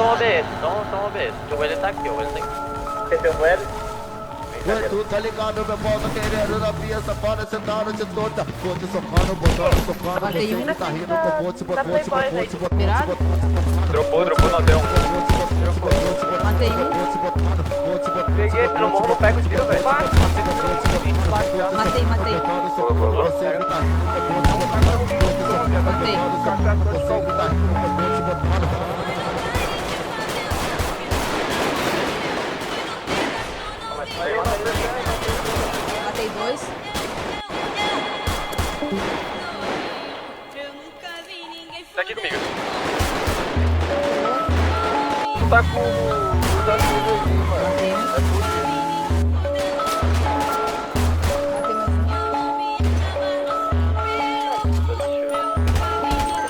toma OBS, toma OBS. O L tá aqui, o L tá aqui. Você tem um L? Ué, tu tá ligado, meu pau tá querendo na pia, safada, sentado de toda. Vou te socando, botando, socando, você tá rindo, com bote, Dropou não deu. Matei um. Peguei, pelo morro, não pega o tiro, velho. Matei. Matei dois. Tá aqui comigo. Tu tá com os amigos aí, mano. Matei um.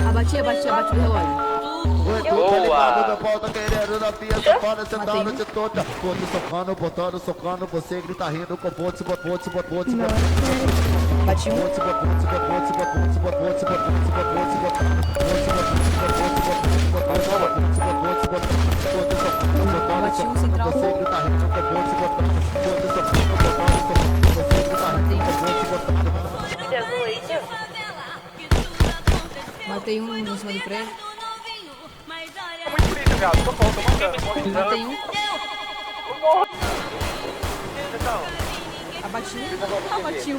Abati do relógio. Ué, tu tá ligado, meu pau tá querendo na pia, safada, sentado de toda. Vou te socando, botando, socando, você grita rindo, com bote. Bati um. Bati um central. Matei um em cima do prédio. É muito polícia, viado. Tô matando. Matei um. Então, Abati um.